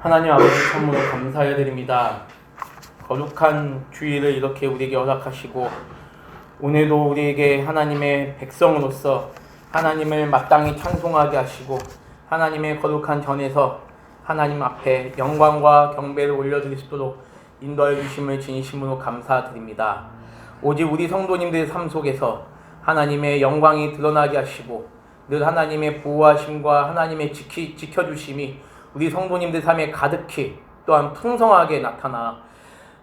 하나님 아버지 참으로 감사해드립니다. 거룩한 주일을 이렇게 우리에게 허락하시고 오늘도 우리에게 하나님의 백성으로서 하나님을 마땅히 찬송하게 하시고 하나님의 거룩한 전에서 하나님 앞에 영광과 경배를 올려드릴 수 있도록 인도하여 주심을 진심으로 감사드립니다. 오직 우리 성도님들의 삶 속에서 하나님의 영광이 드러나게 하시고 늘 하나님의 보호하심과 하나님의 지켜주심이 우리 성도님들 삶에 가득히 또한 풍성하게 나타나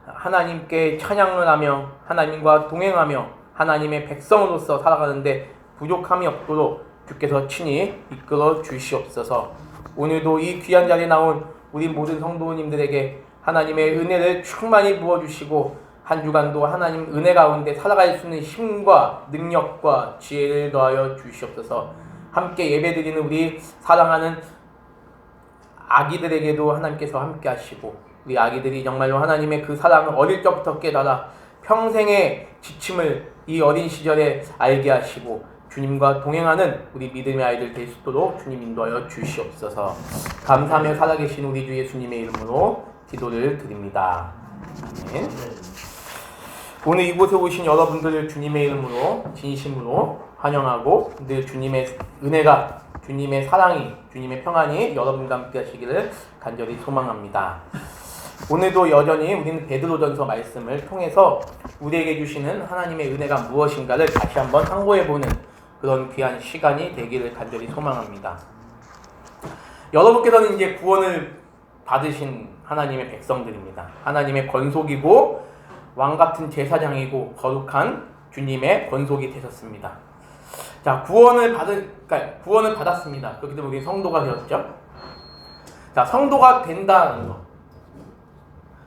하나님께 찬양을 하며 하나님과 동행하며 하나님의 백성으로서 살아가는데 부족함이 없도록 주께서 친히 이끌어 주시옵소서. 오늘도 이 귀한 자리에 나온 우리 모든 성도님들에게 하나님의 은혜를 충만히 부어주시고 한 주간도 하나님 은혜 가운데 살아갈 수 있는 힘과 능력과 지혜를 더하여 주시옵소서. 함께 예배드리는 우리 사랑하는 아기들에게도 하나님께서 함께 하시고 우리 아기들이 정말로 하나님의 그 사랑을 어릴 적부터 깨달아 평생의 지침을 이 어린 시절에 알게 하시고 주님과 동행하는 우리 믿음의 아이들 될 수 있도록 주님 인도하여 주시옵소서. 감사하며 살아계신 우리 주 예수님의 이름으로 기도를 드립니다. 아멘. 오늘 이곳에 오신 여러분들을 주님의 이름으로 진심으로 환영하고 늘 주님의 은혜가 주님의 사랑이 주님의 평안이 여러분과 함께 하시기를 간절히 소망합니다. 오늘도 여전히 우리는 베드로전서 말씀을 통해서 우리에게 주시는 하나님의 은혜가 무엇인가를 다시 한번 상고해보는 그런 귀한 시간이 되기를 간절히 소망합니다. 여러분께서는 이제 구원을 받으신 하나님의 백성들입니다. 하나님의 권속이고 왕같은 제사장이고 거룩한 주님의 권속이 되셨습니다. 자, 구원을 받았습니다. 그렇기 때문에 우리 성도가 되었죠. 자, 성도가 된다는 것.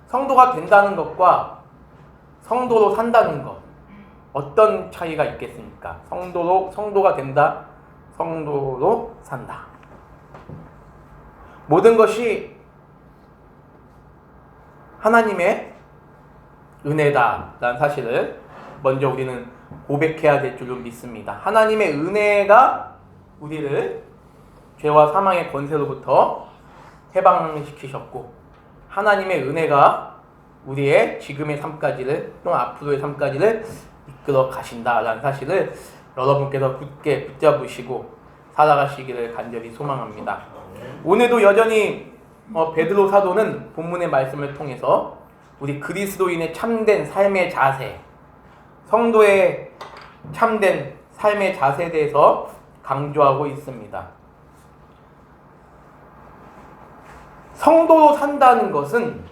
성도가 된다는 것과 성도로 산다는 것. 어떤 차이가 있겠습니까? 성도가 된다, 성도로 산다. 모든 것이 하나님의 은혜다라는 사실을 먼저 우리는 고백해야 될 줄로 믿습니다. 하나님의 은혜가 우리를 죄와 사망의 권세로부터 해방시키셨고 하나님의 은혜가 우리의 지금의 삶까지를 또 앞으로의 삶까지를 이끌어 가신다라는 사실을 여러분께서 굳게 붙잡으시고 살아가시기를 간절히 소망합니다. 오늘도 여전히 베드로 사도는 본문의 말씀을 통해서 우리 그리스도인의 참된 삶의 자세, 성도의 참된 삶의 자세에 대해서 강조하고 있습니다. 성도로 산다는 것은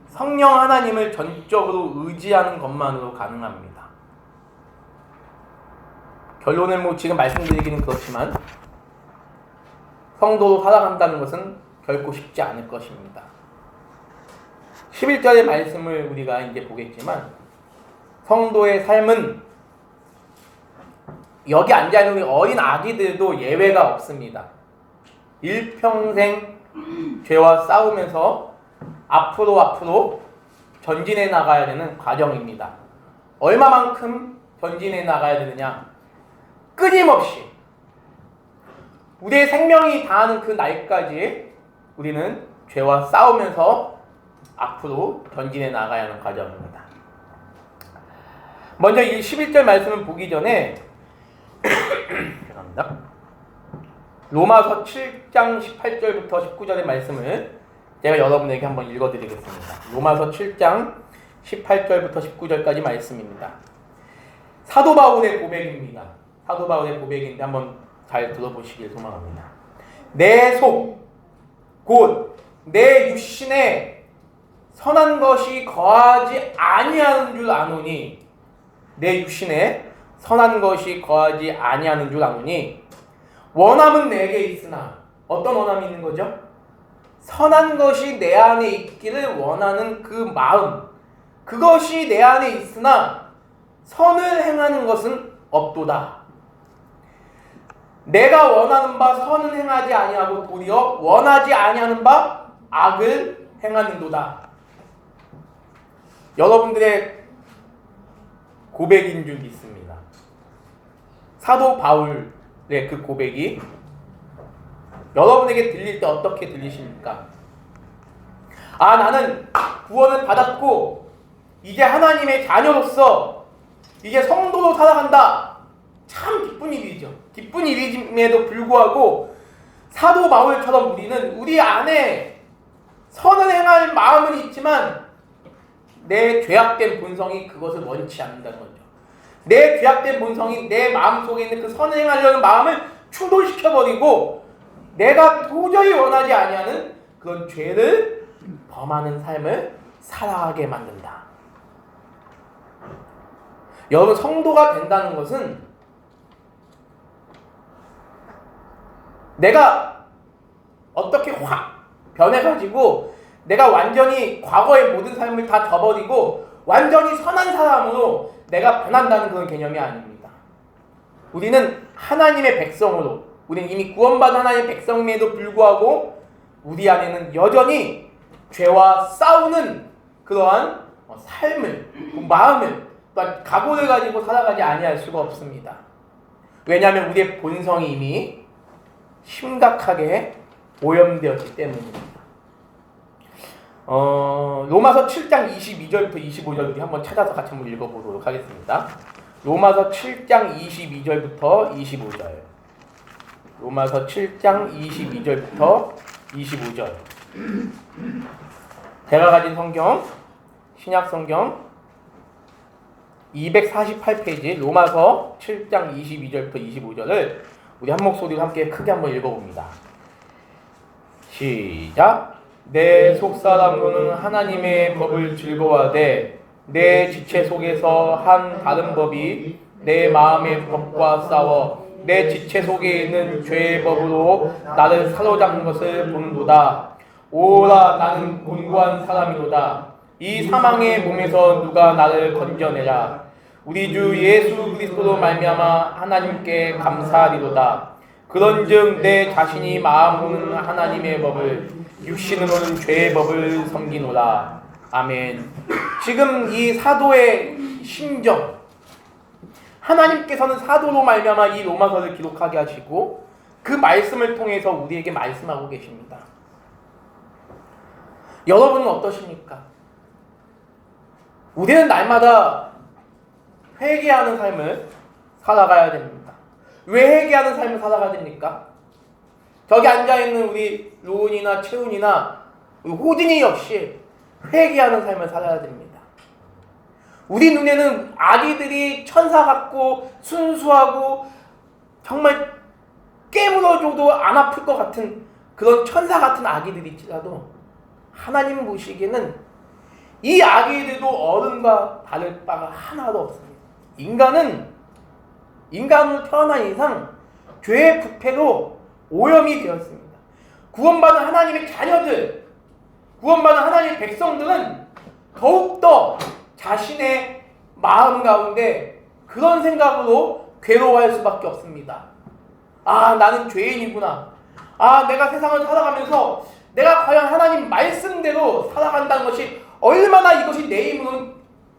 성령 하나님을 전적으로 의지하는 것만으로 가능합니다. 결론을 지금 말씀드리기는 그렇지만 성도로 살아간다는 것은 결코 쉽지 않을 것입니다. 11절의 말씀을 우리가 이제 보겠지만 성도의 삶은 여기 앉아있는 우리 어린 아기들도 예외가 없습니다. 일평생 죄와 싸우면서 앞으로 전진해 나가야 되는 과정입니다. 얼마만큼 전진해 나가야 되느냐? 끊임없이 우리의 생명이 다하는 그 날까지 우리는 죄와 싸우면서 앞으로 전진해 나가야 하는 과정입니다. 먼저 이 11절 말씀을 보기 전에 죄송합니다. 로마서 7장 18절부터 19절의 말씀을 제가 여러분에게 한번 읽어드리겠습니다. 로마서 7장 18절부터 19절까지 말씀입니다. 사도 바울의 고백입니다. 사도 바울의 고백인데 한번 잘 들어보시길 소망합니다. 내 속 곧 내 육신에 선한 것이 거하지 아니하는 줄 아노니 내 육신에 선한 것이 거하지 아니하는 줄 아노니 원함은 내게 있으나 어떤 원함이 있는 거죠? 선한 것이 내 안에 있기를 원하는 그 마음 그것이 내 안에 있으나 선을 행하는 것은 없도다. 내가 원하는 바 선은 행하지 아니하고 도리어 원하지 아니하는 바 악을 행하는도다. 여러분들의 고백인 줄 믿습니다. 사도 바울의 그 고백이 여러분에게 들릴 때 어떻게 들리십니까? 아, 나는 구원을 받았고 이제 하나님의 자녀로서 이제 성도로 살아간다. 참 기쁜 일이죠. 기쁜 일임에도 불구하고 사도 바울처럼 우리는 우리 안에 선을 행할 마음은 있지만 내 죄악된 본성이 그것을 원치 않는다는 거죠. 내 죄악된 본성이 내 마음속에 있는 그 선을 행하려는 마음을 충돌시켜버리고 내가 도저히 원하지 아니하는 그런 죄를 범하는 삶을 살아가게 만든다. 여러분, 성도가 된다는 것은 내가 어떻게 확 변해가지고 내가 완전히 과거의 모든 삶을 다 저버리고 완전히 선한 사람으로 내가 변한다는 그런 개념이 아닙니다. 우리는 하나님의 백성으로, 우리는 이미 구원받은 하나님의 백성임에도 불구하고 우리 안에는 여전히 죄와 싸우는 그러한 삶을, 마음을, 또한 각오를 가지고 살아가지 아니할 수가 없습니다. 왜냐하면 우리의 본성이 이미 심각하게 오염되었기 때문입니다. 로마서 7장 22절부터 25절 우리 한번 찾아서 같이 한번 읽어보도록 하겠습니다. 로마서 7장 22절부터 25절. 로마서 7장 22절부터 25절. 제가 가진 성경, 신약 성경 248페이지 로마서 7장 22절부터 25절을 우리 한 목소리로 함께 크게 한번 읽어봅니다. 시작. 내 속사람으로는 하나님의 법을 즐거워하되 내 지체 속에서 한 다른 법이 내 마음의 법과 싸워 내 지체 속에 있는 죄의 법으로 나를 사로잡는 것을 보는도다. 오라, 나는 곤고한 사람이로다. 이 사망의 몸에서 누가 나를 건져내라. 우리 주 예수 그리스도로 말미암아 하나님께 감사하리로다. 그런즉 내 자신이 마음으로는 하나님의 법을, 육신으로는 죄의 법을 섬기노라. 아멘. 지금 이 사도의 심정, 하나님께서는 사도로 말미암아 이 로마서를 기록하게 하시고 그 말씀을 통해서 우리에게 말씀하고 계십니다. 여러분은 어떠십니까? 우리는 날마다 회개하는 삶을 살아가야 됩니다. 왜 회개하는 삶을 살아가야 됩니까? 저기 앉아있는 우리 로운이나 채훈이나 호진이 역시 회개하는 삶을 살아야 됩니다. 우리 눈에는 아기들이 천사 같고 순수하고 정말 깨물어줘도 안 아플 것 같은 그런 천사 같은 아기들일지라도 하나님 보시기에는 이 아기들도 어른과 다를 바가 하나도 없습니다. 인간으로 태어난 이상 죄의 부패로 오염이 되었습니다. 구원받은 하나님의 자녀들, 구원받은 하나님의 백성들은 더욱더 자신의 마음 가운데 그런 생각으로 괴로워할 수밖에 없습니다. 아, 나는 죄인이구나. 아, 내가 세상을 살아가면서 내가 과연 하나님 말씀대로 살아간다는 것이 얼마나 이것이 내 힘으로는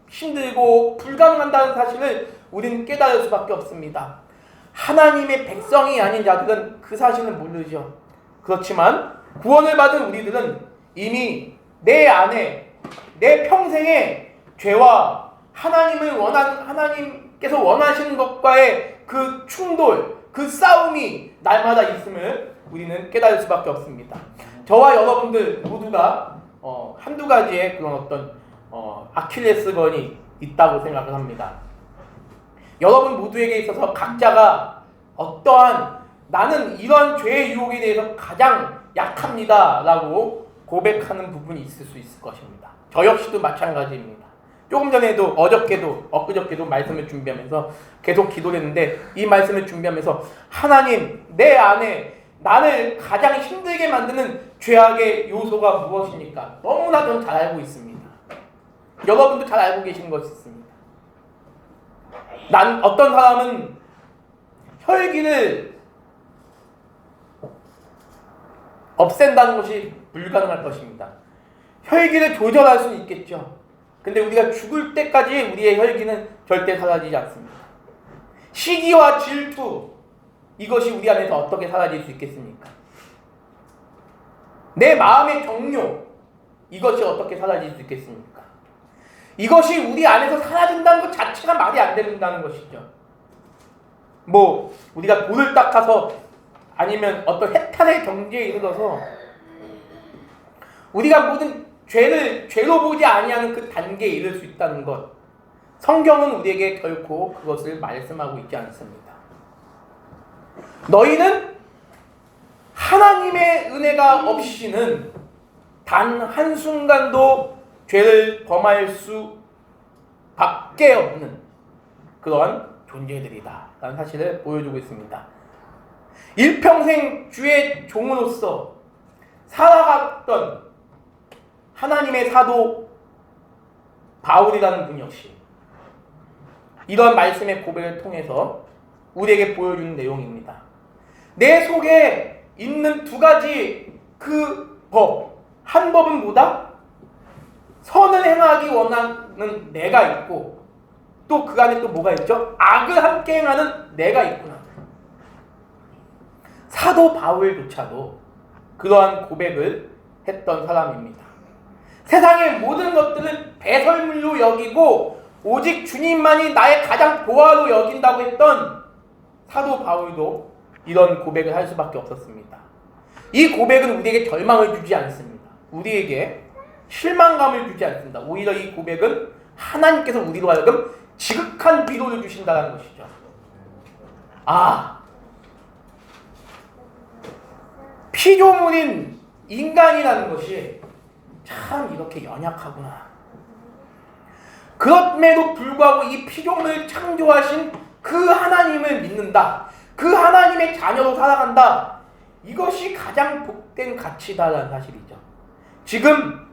힘들고 불가능한다는 사실을 우리는 깨달을 수밖에 없습니다. 하나님의 백성이 아닌 자들은 그 사실을 모르죠. 그렇지만 구원을 받은 우리들은 이미 내 안에 내 평생에 죄와 하나님께서 원하시는 것과의 그 충돌, 그 싸움이 날마다 있음을 우리는 깨달을 수밖에 없습니다. 저와 여러분들 모두가 한두 가지의 그런 어떤 아킬레스건이 있다고 생각을 합니다. 여러분 모두에게 있어서 각자가 어떠한 나는 이런 죄의 유혹에 대해서 가장 약합니다 라고 고백하는 부분이 있을 수 있을 것입니다. 저 역시도 마찬가지입니다. 조금 전에도 엊그저께도 말씀을 준비하면서 계속 기도를 했는데 이 말씀을 준비하면서 하나님, 내 안에 나를 가장 힘들게 만드는 죄악의 요소가 무엇입니까? 너무나 전 잘 알고 있습니다. 여러분도 잘 알고 계신 것이 있습니다. 어떤 사람은 혈기를 없앤다는 것이 불가능할 것입니다. 혈기를 조절할 수는 있겠죠. 근데 우리가 죽을 때까지 우리의 혈기는 절대 사라지지 않습니다. 시기와 질투, 이것이 우리 안에서 어떻게 사라질 수 있겠습니까? 내 마음의 정욕, 이것이 어떻게 사라질 수 있겠습니까? 이것이 우리 안에서 사라진다는 것 자체가 말이 안 된다는 것이죠. 뭐 우리가 돌을 닦아서 아니면 어떤 해탈의 경지에 이르러서 우리가 모든 죄로 보지 아니하는 그 단계에 이를 수 있다는 것, 성경은 우리에게 결코 그것을 말씀하고 있지 않습니다. 너희는 하나님의 은혜가 없이는 단 한순간도 죄를 범할 수밖에 없는 그러한 존재들이다 라는 사실을 보여주고 있습니다. 일평생 주의 종으로서 살아갔던 하나님의 사도 바울이라는 분 역시 이런 말씀의 고백을 통해서 우리에게 보여주는 내용입니다. 내 속에 있는 두 가지 그 법, 한 법은 뭐다? 선을 행하기 원하는 내가 있고 또 그 안에 또 뭐가 있죠? 악을 함께 행하는 내가 있구나. 사도 바울조차도 그러한 고백을 했던 사람입니다. 세상의 모든 것들을 배설물로 여기고 오직 주님만이 나의 가장 보화로 여긴다고 했던 사도 바울도 이런 고백을 할 수밖에 없었습니다. 이 고백은 우리에게 절망을 주지 않습니다. 우리에게 실망감을 주지 않습니다. 오히려 이 고백은 하나님께서 우리로 하여금 지극한 위로를 주신다는 것이죠. 피조물인 인간이라는 것이 참 이렇게 연약하구나. 그럼에도 불구하고 이 피조물을 창조하신 그 하나님을 믿는다. 그 하나님의 자녀로 살아간다. 이것이 가장 복된 가치다라는 사실이죠. 지금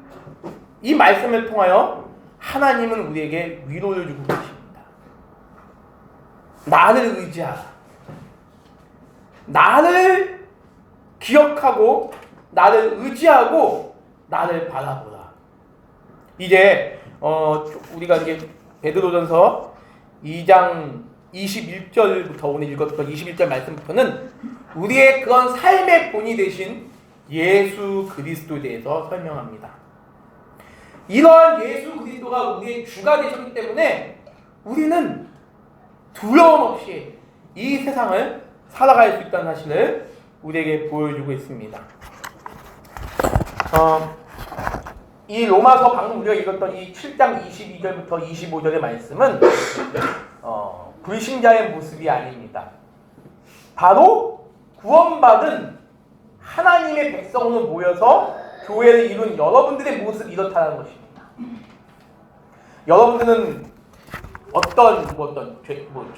이 말씀을 통하여 하나님은 우리에게 위로를 주고 계십니다. 나를 의지하라. 나를 기억하고 나를 의지하고 나를 바라보라. 이제 우리가 이제 베드로전서 2장 21절부터 오늘 읽었던 21절 말씀부터는 우리의 그런 삶의 본이 되신 예수 그리스도에 대해서 설명합니다. 이러한 예수 그리스도가 우리의 주가 되셨기 때문에 우리는 두려움 없이 이 세상을 살아갈 수 있다는 사실을 우리에게 보여주고 있습니다. 이 로마서 방금 우리가 읽었던 이 7장 22절부터 25절의 말씀은 불신자의 모습이 아닙니다. 바로 구원받은 하나님의 백성으로 모여서 교회를 이룬 여러분들의 모습이 이렇다는 것입니다. 여러분들은 어떤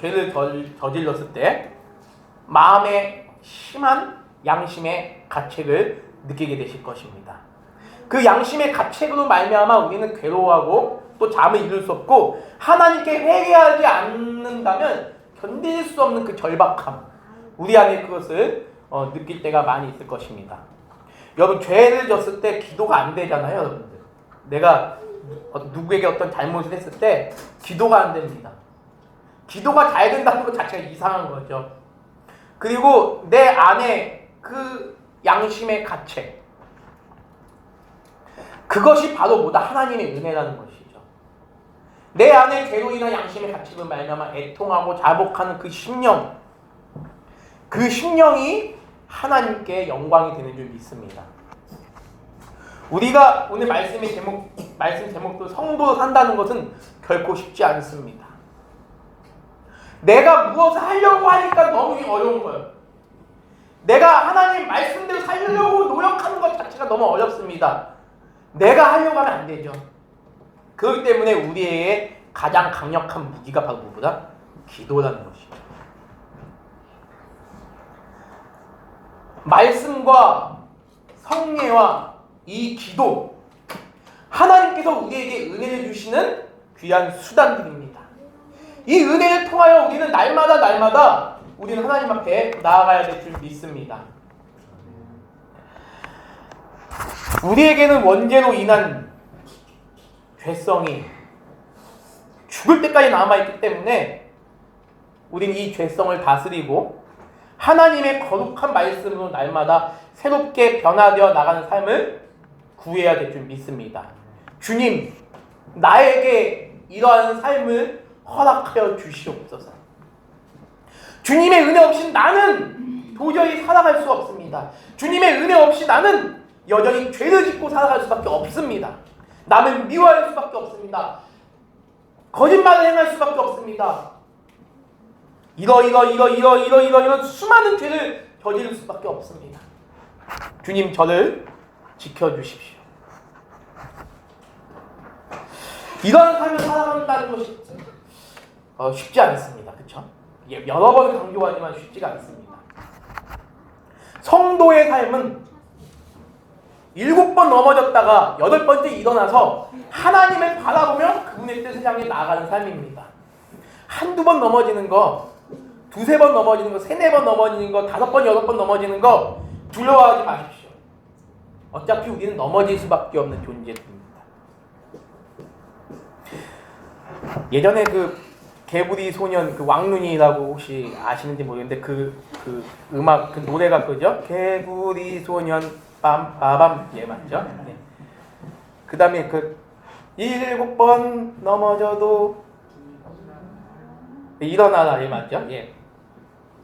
죄를 저질렀을 때 마음에 심한 양심의 가책을 느끼게 되실 것입니다. 그 양심의 가책으로 말미암아 우리는 괴로워하고 또 잠을 이룰 수 없고 하나님께 회개하지 않는다면 견딜 수 없는 그 절박함, 우리 안에 그것을 느낄 때가 많이 있을 것입니다. 여러분, 죄를 졌을 때 기도가 안 되잖아요, 여러분들. 내가 누구에게 어떤 잘못을 했을 때 기도가 안 됩니다. 기도가 잘 된다는 것 자체가 이상한 거죠. 그리고 내 안에 그 양심의 가책, 그것이 바로 뭐다? 하나님의 은혜라는 것이죠. 내 안에 죄로 인한 양심의 가책을 말미암아 애통하고 자복하는 그 심령, 그 심령이 하나님께 영광이 되는 줄 믿습니다. 우리가 오늘 말씀 제목도 성도로 산다는 것은 결코 쉽지 않습니다. 내가 무엇을 하려고 하니까 너무 어려운 거예요. 내가 하나님 말씀대로 살려고 노력하는 것 자체가 너무 어렵습니다. 내가 하려고 하면 안 되죠. 그렇기 때문에 우리의 가장 강력한 무기가 바로 뭐보다? 기도라는 것이죠. 말씀과 성례와 이 기도, 하나님께서 우리에게 은혜를 주시는 귀한 수단들입니다. 이 은혜를 통하여 우리는 날마다 우리는 하나님 앞에 나아가야 될 줄 믿습니다. 우리에게는 원죄로 인한 죄성이 죽을 때까지 남아있기 때문에 우리는 이 죄성을 다스리고 하나님의 거룩한 말씀으로 날마다 새롭게 변화되어 나가는 삶을 구해야 될 줄 믿습니다. 주님, 나에게 이러한 삶을 허락하여 주시옵소서. 주님의 은혜 없이 나는 도저히 살아갈 수 없습니다. 주님의 은혜 없이 나는 여전히 죄를 짓고 살아갈 수밖에 없습니다. 남을 미워할 수밖에 없습니다. 거짓말을 행할 수밖에 없습니다. 이런 수많은 죄를 저지를 수밖에 없습니다. 주님, 저를 지켜주십시오. 이런 삶을 살아간다는 것이 쉽지 않습니다. 그렇죠? 여러 번 강조하지만 쉽지가 않습니다. 성도의 삶은 7번 넘어졌다가 8번째 일어나서 하나님을 바라보며 그분의 뜻을 향해 나아가는 삶입니다. 한두 번 넘어지는 거, 두세 번 넘어지는 거, 세네 번 넘어지는 거, 5번, 6번 넘어지는 거 두려워하지 마십시오. 어차피 우리는 넘어질 수밖에 없는 존재입니다. 예전에 그 개구리 소년 그 왕눈이라고 혹시 아시는지 모르겠는데 그 음악 그 노래가 그죠? 개구리 소년 빰빠밤 예 맞죠? 네. 그 다음에 그 7번 넘어져도 일어나라 예 맞죠? 예.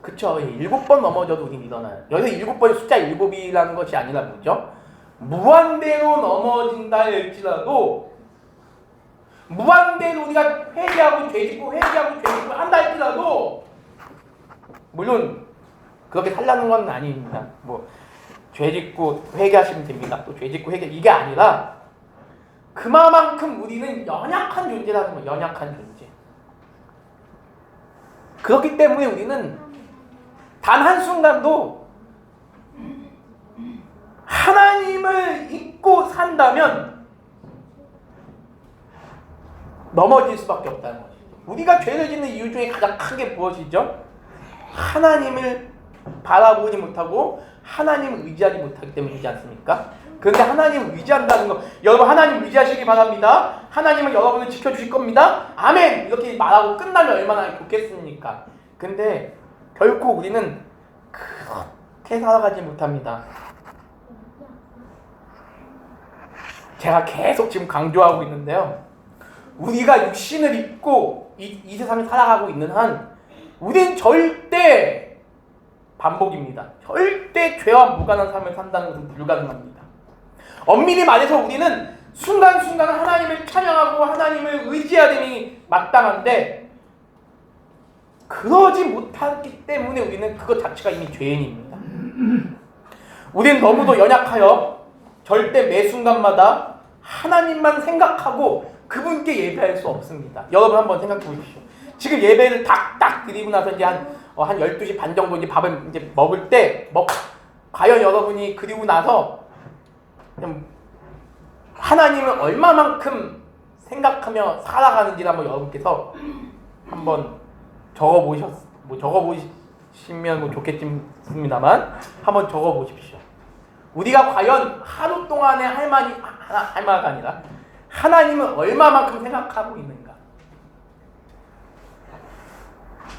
그쵸. 7번 넘어져도 우린 일어나요. 여기서 7번이 숫자 7이라는 것이 아니라 뭐죠? 무한대로 넘어진다 할지라도 무한대로 우리가 회개하고 죄짓고 한다 할지라도 물론 그렇게 살라는 건 아닙니다. 뭐 죄짓고 회개하시면 됩니다. 또 죄짓고 회개 이게 아니라 그만큼 우리는 연약한 존재라는 거예요. 연약한 존재. 그렇기 때문에 우리는 단 한순간도 하나님을 잊고 산다면 넘어질 수밖에 없다는 거죠. 우리가 죄를 짓는 이유 중에 가장 큰 게 무엇이죠? 하나님을 바라보지 못하고 하나님을 의지하지 못하기 때문이지 않습니까? 그런데 하나님을 의지한다는 거, 여러분 하나님 의지하시기 바랍니다. 하나님은 여러분을 지켜주실 겁니다. 아멘! 이렇게 말하고 끝나면 얼마나 좋겠습니까? 근데 결코 우리는 그렇게 살아가지 못합니다. 제가 계속 지금 강조하고 있는데요. 우리가 육신을 입고 이 세상을 살아가고 있는 한 우린 절대 반복입니다. 절대 죄와 무관한 삶을 산다는 것은 불가능합니다. 엄밀히 말해서 우리는 순간순간 하나님을 찬양하고 하나님을 의지해야 됨이 마땅한데 그러지 못하기 때문에 우리는 그것 자체가 이미 죄인입니다. 우리는 너무도 연약하여 절대 매 순간마다 하나님만 생각하고 그분께 예배할 수 없습니다. 여러분 한번 생각해 보십시오. 지금 예배를 딱 드리고 나서 이제 한 12시 반 정도 이제 밥을 이제 먹을 때 과연 여러분이 그리고 나서 하나님을 얼마만큼 생각하며 살아가는지를 한번 여러분께서 한번 적어보시면 좋겠습니다만 한번 적어보십시오. 우리가 과연 하루 동안에 할 말가 아니라 하나님을 얼마만큼 생각하고 있는가?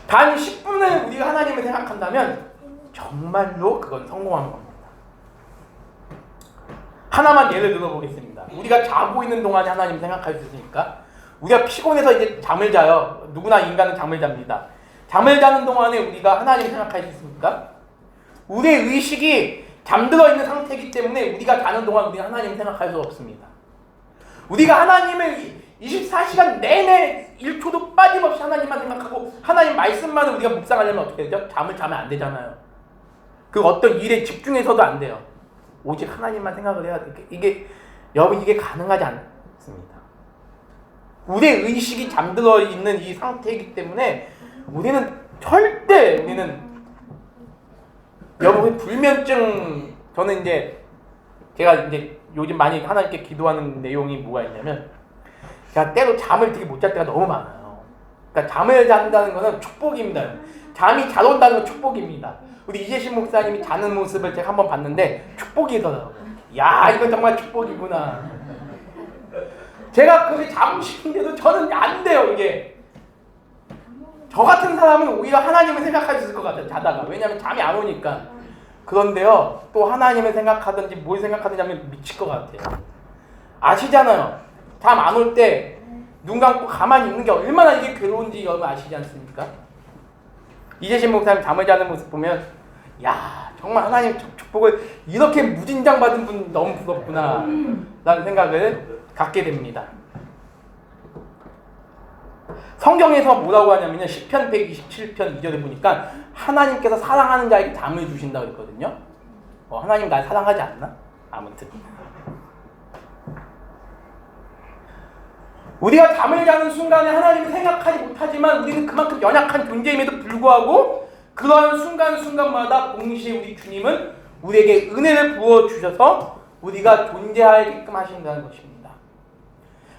단 10분을 우리가 하나님을 생각한다면 정말로 그건 성공한 겁니다. 하나만 예를 들어보겠습니다. 우리가 자고 있는 동안에 하나님 생각할 수 있으니까 우리가 피곤해서 이제 잠을 자요. 누구나 인간은 잠을 잡니다. 잠을 자는 동안에 우리가 하나님 생각할 수 있습니까? 우리의 의식이 잠들어 있는 상태이기 때문에 우리가 자는 동안 우리가 하나님 생각할 수 없습니다. 우리가 하나님을 24시간 내내 1초도 빠짐없이 하나님만 생각하고 하나님 말씀만을 우리가 묵상하려면 어떻게 되죠? 잠을 자면 안 되잖아요. 그 어떤 일에 집중해서도 안 돼요. 오직 하나님만 생각을 해야 돼. 여러분 이게 가능하지 않습니다. 우리의 의식이 잠들어 있는 이 상태이기 때문에 우리는 여러분 불면증 저는 이제 제가 이제 요즘 많이 하나님께 기도하는 내용이 뭐가 있냐면 제가 때로 잠을 되게 못 잘 때가 너무 많아요. 그러니까 잠을 잔다는 거는 축복입니다. 잠이 잘 온다는 건 축복입니다. 우리 이재신 목사님이 자는 모습을 제가 한번 봤는데 축복이더라고요. 야 이건 정말 축복이구나. 제가 그렇게 자고 싶은데도 저는 안 돼요. 이게 저 같은 사람은 오히려 하나님을 생각할 수 있을 것 같아요. 자다가. 왜냐하면 잠이 안 오니까. 그런데요, 또 하나님을 생각하든지 뭘 생각하든지 하면 미칠 것 같아요. 아시잖아요. 잠 안 올 때 눈 감고 가만히 있는 게 얼마나 이게 괴로운지 여러분 아시지 않습니까? 이재신 목사님 잠을 자는 모습 보면 야, 정말 하나님 축복을 이렇게 무진장 받은 분 너무 부럽구나 라는 생각을 갖게 됩니다. 성경에서 뭐라고 하냐면요, 시편 127편 2절에 보니까 하나님께서 사랑하는 자에게 잠을 주신다고 했거든요. 하나님 날 사랑하지 않나? 아무튼 우리가 잠을 자는 순간에 하나님을 생각하지 못하지만 우리는 그만큼 연약한 존재임에도 불구하고 그러한 순간순간마다 동시에 우리 주님은 우리에게 은혜를 부어주셔서 우리가 존재하게끔 하신다는 것입니다.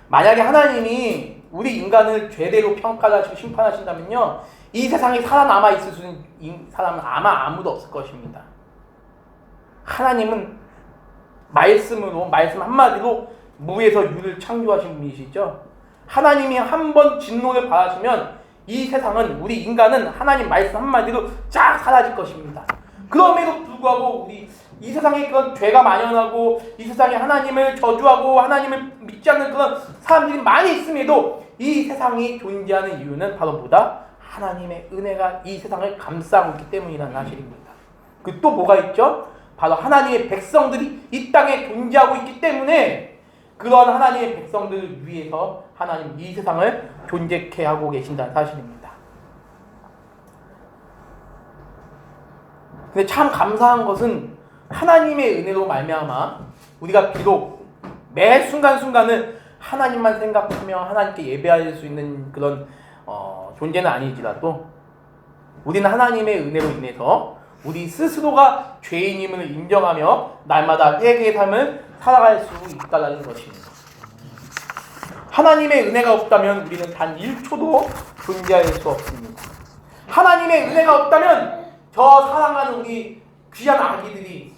만약에 하나님이 우리 인간을 죄대로 평가하시고 심판하신다면요, 이 세상에 살아남아 있을 수 있는 사람은 아마 아무도 없을 것입니다. 하나님은 말씀 한마디로 무에서 유를 창조하신 분이시죠. 하나님이 한번 진노를 받으시면 이 세상은, 우리 인간은 하나님 말씀 한마디로 쫙 사라질 것입니다. 그럼에도 불구하고 우리 이 세상에 그런 죄가 만연하고 이 세상에 하나님을 저주하고 하나님을 믿지 않는 그런 사람들이 많이 있음에도 이 세상이 존재하는 이유는 바로 뭐다? 하나님의 은혜가 이 세상을 감싸고 있기 때문이라는 사실입니다. 그 또 뭐가 있죠? 바로 하나님의 백성들이 이 땅에 존재하고 있기 때문에 그런 하나님의 백성들을 위해서 하나님 이 세상을 존재케 하고 계신다는 사실입니다. 근데 참 감사한 것은 하나님의 은혜로 말미암아 우리가 비록 매 순간순간을 하나님만 생각하며 하나님께 예배할 수 있는 그런 존재는 아니지라도 우리는 하나님의 은혜로 인해서 우리 스스로가 죄인임을 인정하며 날마다 회개의 삶을 살아갈 수 있다는 것입니다. 하나님의 은혜가 없다면 우리는 단 1초도 존재할 수 없습니다. 하나님의 은혜가 없다면 저 사랑하는 우리 귀한 아기들이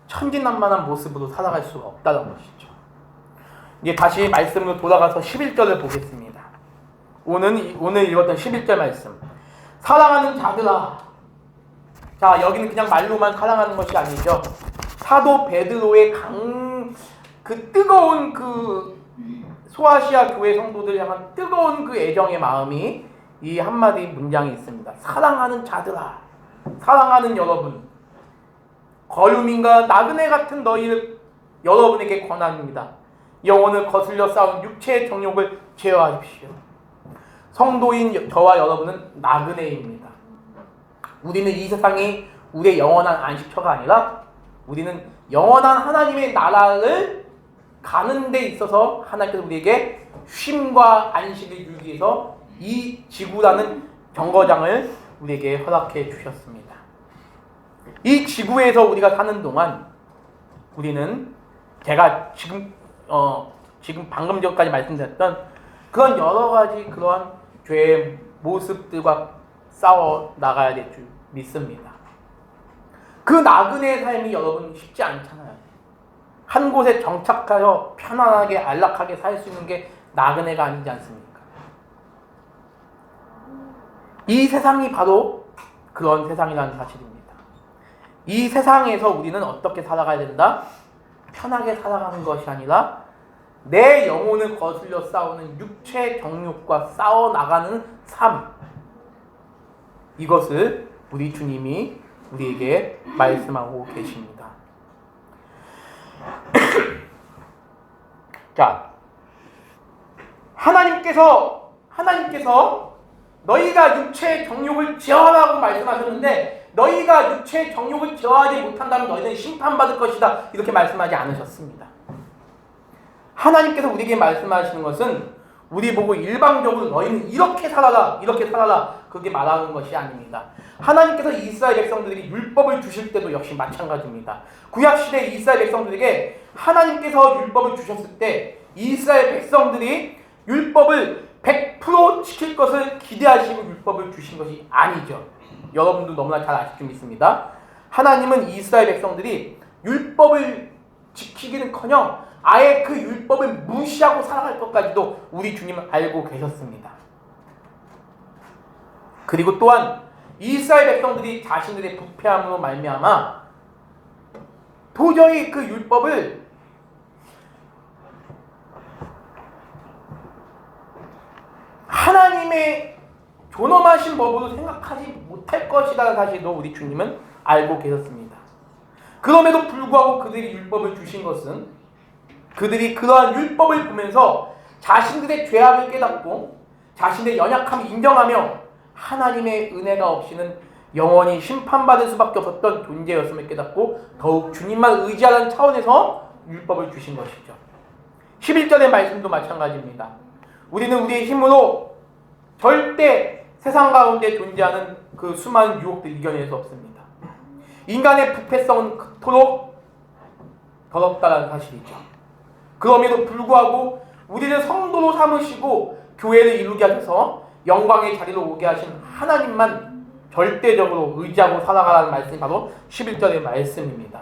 천진난만한 모습으로 살아갈 수가 없다는 것이죠. 이제 다시 말씀으로 돌아가서 11절을 보겠습니다. 오늘 읽었던 11절 말씀. 사랑하는 자들아. 자, 여기는 그냥 말로만 사랑하는 것이 아니죠. 사도 베드로의 그 뜨거운 그 소아시아 교회 성도들 향한 뜨거운 그 애정의 마음이 이 한마디 문장에 있습니다. 사랑하는 자들아, 사랑하는 여러분, 거류민과 나그네 같은 너희를 여러분에게 권합니다. 영혼을 거슬려 쌓은 육체의 정욕을 제어하십시오. 성도인 저와 여러분은 나그네입니다. 우리는 이 세상이 우리의 영원한 안식처가 아니라 우리는 영원한 하나님의 나라를 가는 데 있어서 하나님께서 우리에게 쉼과 안식을 주기 위해서 이 지구라는 정거장을 우리에게 허락해 주셨습니다. 이 지구에서 우리가 사는 동안 우리는 제가 지금 방금 전까지 말씀드렸던 그런 여러 가지 그러한 죄의 모습들과 싸워 나가야 될 줄 믿습니다. 그 나그네의 삶이 여러분 쉽지 않잖아요. 한 곳에 정착하여 편안하게 안락하게 살 수 있는 게 나그네가 아니지 않습니까? 이 세상이 바로 그런 세상이라는 사실입니다. 이 세상에서 우리는 어떻게 살아가야 된다? 편하게 살아가는 것이 아니라 내 영혼을 거슬려 싸우는 육체 정욕과 싸워 나가는 삶, 이것을 우리 주님이 우리에게 말씀하고 계십니다. 자, 하나님께서 너희가 육체의 정욕을 제어하라고 말씀하셨는데 너희가 육체의 정욕을 제어하지 못한다면 너희는 심판받을 것이다, 이렇게 말씀하지 않으셨습니다. 하나님께서 우리에게 말씀하시는 것은 우리 보고 일방적으로 너희는 이렇게 살아라 그렇게 말하는 것이 아닙니다. 하나님께서 이스라엘 백성들에게 율법을 주실 때도 역시 마찬가지입니다. 구약시대 이스라엘 백성들에게 하나님께서 율법을 주셨을 때 이스라엘 백성들이 율법을 100% 지킬 것을 기대하시고 율법을 주신 것이 아니죠. 여러분도 너무나 잘 아실 줄 믿습니다. 하나님은 이스라엘 백성들이 율법을 지키기는커녕 아예 그 율법을 무시하고 살아갈 것까지도 우리 주님은 알고 계셨습니다. 그리고 또한 이스라엘 백성들이 자신들의 부패함으로 말미암아 도저히 그 율법을 하나님의 존엄하신 법으로 생각하지 못할 것이라는 사실도 우리 주님은 알고 계셨습니다. 그럼에도 불구하고 그들이 율법을 주신 것은 그들이 그러한 율법을 보면서 자신들의 죄악을 깨닫고 자신의 연약함을 인정하며 하나님의 은혜가 없이는 영원히 심판받을 수밖에 없었던 존재였음을 깨닫고 더욱 주님만 의지하는 차원에서 율법을 주신 것이죠. 11절의 말씀도 마찬가지입니다. 우리는 우리의 힘으로 절대 세상 가운데 존재하는 그 수많은 유혹들을 이겨낼 수 없습니다. 인간의 부패성은 그토록 더럽다는 사실이죠. 그럼에도 불구하고 우리를 성도로 삼으시고 교회를 이루게 하셔서 영광의 자리로 오게 하신 하나님만 절대적으로 의지하고 살아가라는 말씀이 바로 11절의 말씀입니다.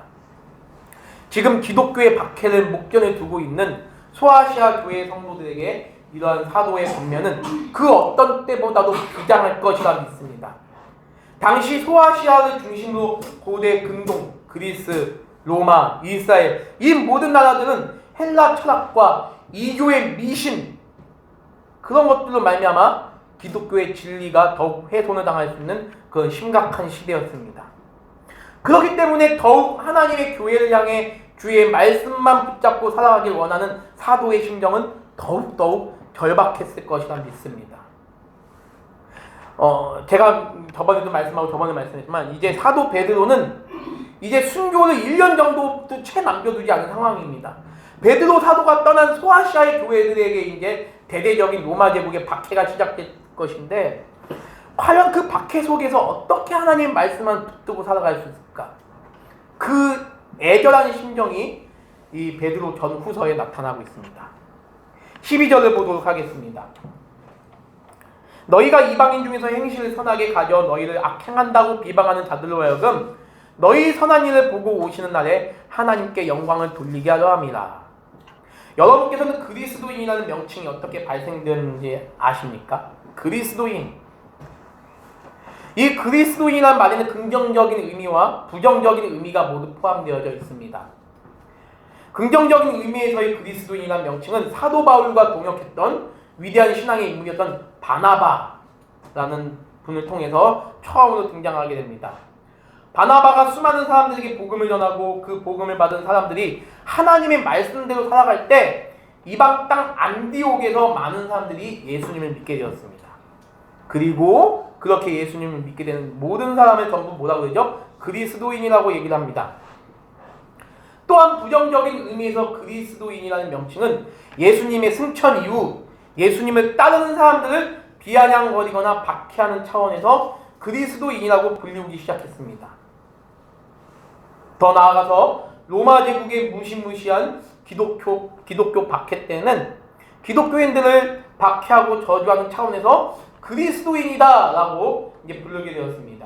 지금 기독교의 박해를 목전에 두고 있는 소아시아 교회 성도들에게 이러한 사도의 권면은 그 어떤 때보다도 비장할 것이라 믿습니다. 당시 소아시아를 중심으로 고대 근동, 그리스, 로마, 이스라엘 이 모든 나라들은 헬라 철학과 이교의 미신 그런 것들로 말미암아 기독교의 진리가 더욱 훼손을 당할 수 있는 그런 심각한 시대였습니다. 그렇기 때문에 더욱 하나님의 교회를 향해 주의 말씀만 붙잡고 살아가길 원하는 사도의 심정은 더욱 절박했을 것이라 믿습니다. 제가 저번에도 말씀하고 저번에 말씀했지만 이제 사도 베드로는 이제 순교를 1년 정도도 채 남겨두지 않은 상황입니다. 베드로 사도가 떠난 소아시아의 교회들에게 이제 대대적인 로마 제국의 박해가 시작될 것인데 과연 그 박해 속에서 어떻게 하나님 말씀만 붙들고 살아갈 수 있을까? 그 애절한 심정이 이 베드로 전후서에 나타나고 있습니다. 12절을 보도록 하겠습니다. 너희가 이방인 중에서 행실을 선하게 가져 너희를 악행한다고 비방하는 자들로 하여금 너희 선한 일을 보고 오시는 날에 하나님께 영광을 돌리게 하려 함이라. 여러분께서는 그리스도인이라는 명칭이 어떻게 발생되는지 아십니까? 그리스도인. 이 그리스도인이라는 말에는 긍정적인 의미와 부정적인 의미가 모두 포함되어져 있습니다. 긍정적인 의미에서의 그리스도인이라는 명칭은 사도 바울과 동역했던 위대한 신앙의 인물이었던 바나바라는 분을 통해서 처음으로 등장하게 됩니다. 바나바가 수많은 사람들에게 복음을 전하고 그 복음을 받은 사람들이 하나님의 말씀대로 살아갈 때 이방 땅 안디옥에서 많은 사람들이 예수님을 믿게 되었습니다. 그리고 그렇게 예수님을 믿게 되는 모든 사람을 전부 뭐라고 그러죠? 그리스도인이라고 얘기를 합니다. 또한 부정적인 의미에서 그리스도인이라는 명칭은 예수님의 승천 이후 예수님을 따르는 사람들을 비아냥거리거나 박해하는 차원에서 그리스도인이라고 불리우기 시작했습니다. 더 나아가서 로마 제국의 무시무시한 기독교 박해 때는 기독교인들을 박해하고 저주하는 차원에서 그리스도인이다 라고 이제 부르게 되었습니다.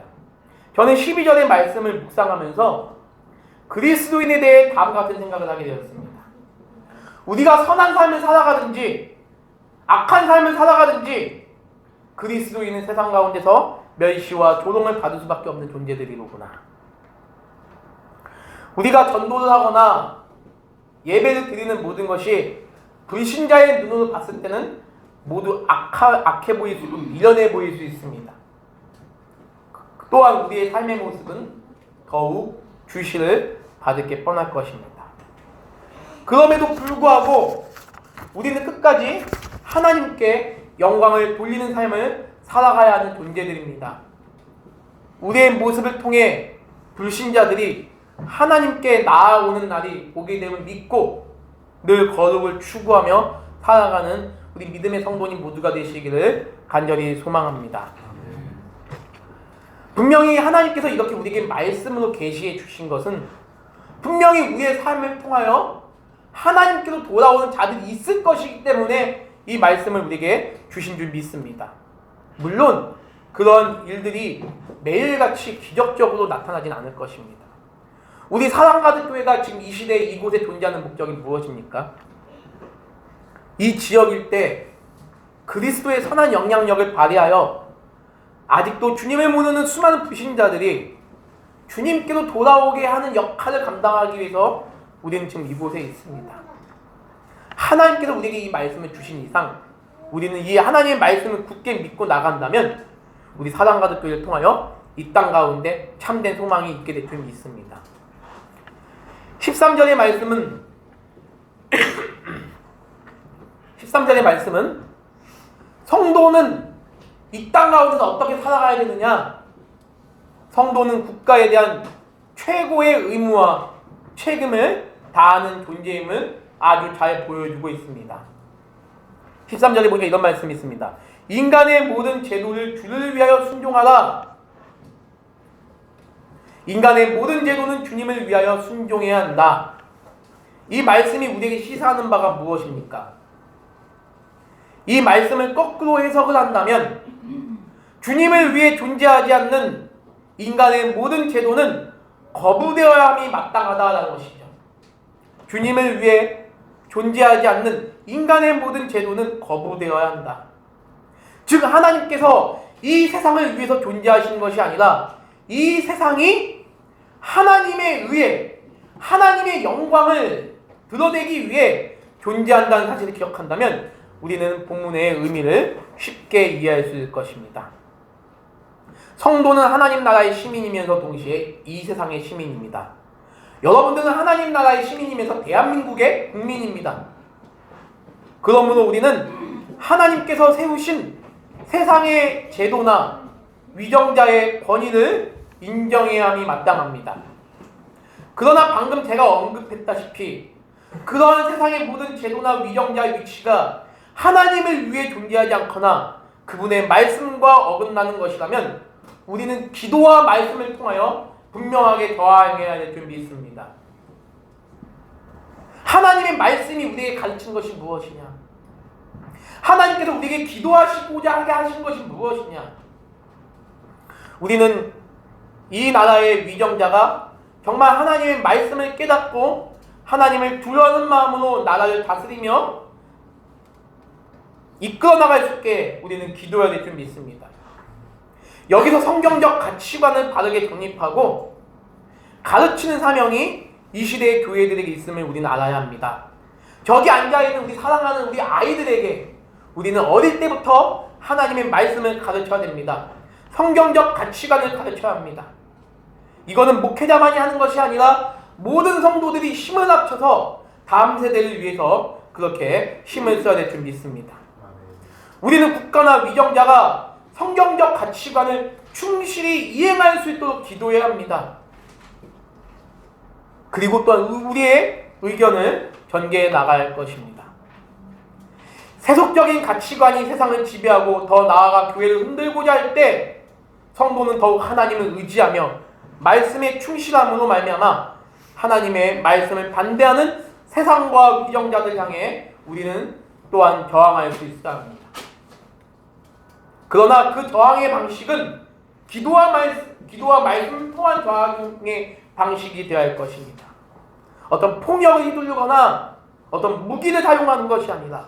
저는 12절의 말씀을 묵상하면서 그리스도인에 대해 다음과 같은 생각을 하게 되었습니다. 우리가 선한 삶을 살아가든지 악한 삶을 살아가든지 그리스도인은 세상 가운데서 멸시와 조롱을 받을 수밖에 없는 존재들이로구나. 우리가 전도를 하거나 예배를 드리는 모든 것이 불신자의 눈으로 봤을 때는 모두 악해 보일 수 있고 미련해 보일 수 있습니다. 또한 우리의 삶의 모습은 더욱 주시를 받을 게 뻔할 것입니다. 그럼에도 불구하고 우리는 끝까지 하나님께 영광을 돌리는 삶을 살아가야 하는 존재들입니다. 우리의 모습을 통해 불신자들이 하나님께 나아오는 날이 오게 되면 믿고 늘 거룩을 추구하며 살아가는 우리 믿음의 성도님 모두가 되시기를 간절히 소망합니다. 분명히 하나님께서 이렇게 우리에게 말씀으로 계시해 주신 것은 분명히 우리의 삶을 통하여 하나님께로 돌아오는 자들이 있을 것이기 때문에 이 말씀을 우리에게 주신 줄 믿습니다. 물론 그런 일들이 매일같이 기적적으로 나타나진 않을 것입니다. 우리 사랑가득 교회가 지금 이 시대에 이곳에 존재하는 목적이 무엇입니까? 이 지역 일대 그리스도의 선한 영향력을 발휘하여 아직도 주님을 모르는 수많은 불신자들이 주님께로 돌아오게 하는 역할을 감당하기 위해서 우리는 지금 이곳에 있습니다. 하나님께서 우리에게 이 말씀을 주신 이상 우리는 이 하나님의 말씀을 굳게 믿고 나간다면 우리 사랑가족교회를 통하여 이 땅 가운데 참된 소망이 있게 될 줄 믿습니다. 13절의 말씀은 13절의 말씀은 성도는 이 땅 가운데서 어떻게 살아가야 되느냐, 성도는 국가에 대한 최고의 의무와 책임을 다하는 존재임을 아주 잘 보여주고 있습니다. 13절에 보니까 이런 말씀이 있습니다. 인간의 모든 제도를 주를 위하여 순종하라. 인간의 모든 제도는 주님을 위하여 순종해야 한다. 이 말씀이 우리에게 시사하는 바가 무엇입니까? 이 말씀을 거꾸로 해석을 한다면 주님을 위해 존재하지 않는 인간의 모든 제도는 거부되어야 함이 마땅하다라는 것이죠. 주님을 위해 존재하지 않는 인간의 모든 제도는 거부되어야 한다. 즉 하나님께서 이 세상을 위해서 존재하신 것이 아니라 이 세상이 하나님에 의해 하나님의 영광을 드러내기 위해 존재한다는 사실을 기억한다면 우리는 본문의 의미를 쉽게 이해할 수 있을 것입니다. 성도는 하나님 나라의 시민이면서 동시에 이 세상의 시민입니다. 여러분들은 하나님 나라의 시민이면서 대한민국의 국민입니다. 그러므로 우리는 하나님께서 세우신 세상의 제도나 위정자의 권위를 인정해야 함이 마땅합니다. 그러나 방금 제가 언급했다시피 그러한 세상의 모든 제도나 위정자의 위치가 하나님을 위해 존재하지 않거나 그분의 말씀과 어긋나는 것이라면 우리는 기도와 말씀을 통하여 분명하게 저항해야 될 줄 믿습니다. 하나님의 말씀이 우리에게 가르친 것이 무엇이냐? 하나님께서 우리에게 기도하시고자 하게 하신 것이 무엇이냐? 우리는 이 나라의 위정자가 정말 하나님의 말씀을 깨닫고 하나님을 두려워하는 마음으로 나라를 다스리며 이끌어 나갈 수 있게 우리는 기도해야 될 줄 믿습니다. 여기서 성경적 가치관을 바르게 정립하고 가르치는 사명이 이 시대의 교회들에게 있음을 우리는 알아야 합니다. 저기 앉아있는 우리 사랑하는 우리 아이들에게 우리는 어릴 때부터 하나님의 말씀을 가르쳐야 됩니다. 성경적 가치관을 가르쳐야 합니다. 이거는 목회자만이 하는 것이 아니라 모든 성도들이 힘을 합쳐서 다음 세대를 위해서 그렇게 힘을 써야 될 줄 믿습니다. 우리는 국가나 위정자가 성경적 가치관을 충실히 이행할 수 있도록 기도해야 합니다. 그리고 또한 우리의 의견을 전개해 나갈 것입니다. 세속적인 가치관이 세상을 지배하고 더 나아가 교회를 흔들고자 할 때 성도는 더욱 하나님을 의지하며 말씀에 충실함으로 말미암아 하나님의 말씀을 반대하는 세상과 위정자들 향해 우리는 또한 저항할 수 있어야 합니다. 그러나 그 저항의 방식은 기도와 말씀 통한 저항의 방식이 되어야 할 것입니다. 어떤 폭력을 휘두르거나 어떤 무기를 사용하는 것이 아니라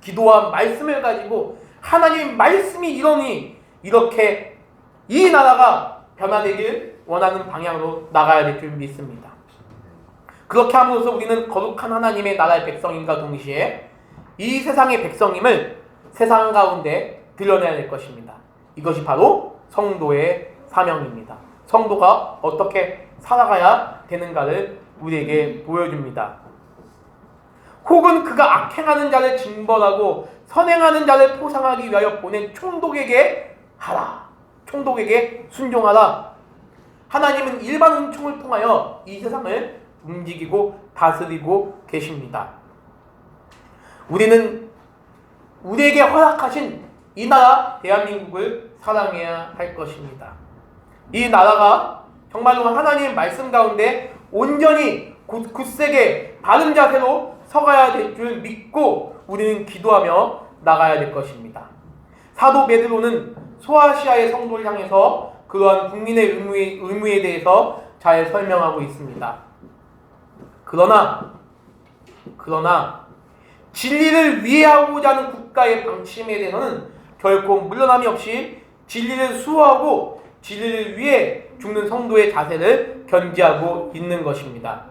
기도와 말씀을 가지고 하나님의 말씀이 이러니 이렇게 이 나라가 변화되길 원하는 방향으로 나가야 될 줄 믿습니다. 그렇게 함으로써 우리는 거룩한 하나님의 나라의 백성인과 동시에 이 세상의 백성임을 세상 가운데 드러내야 될 것입니다. 이것이 바로 성도의 사명입니다. 성도가 어떻게 살아가야 되는가를 우리에게 보여줍니다. 혹은 그가 악행하는 자를 징벌하고 선행하는 자를 포상하기 위하여 보낸 총독에게 하라. 총독에게 순종하라. 하나님은 일반 은총을 통하여 이 세상을 움직이고 다스리고 계십니다. 우리는 우리에게 허락하신 이 나라 대한민국을 사랑해야 할 것입니다. 이 나라가 정말로 하나님의 말씀 가운데 온전히 굳세게 바른 자세로 서가야 될 줄 믿고 우리는 기도하며 나가야 될 것입니다. 사도 베드로는 소아시아의 성도를 향해서 그러한 국민의 의무에 대해서 잘 설명하고 있습니다. 그러나 진리를 위해하고자 하는 국가의 방침에 대해서는 결코 물러남이 없이 진리를 수호하고 진리를 위해 죽는 성도의 자세를 견지하고 있는 것입니다.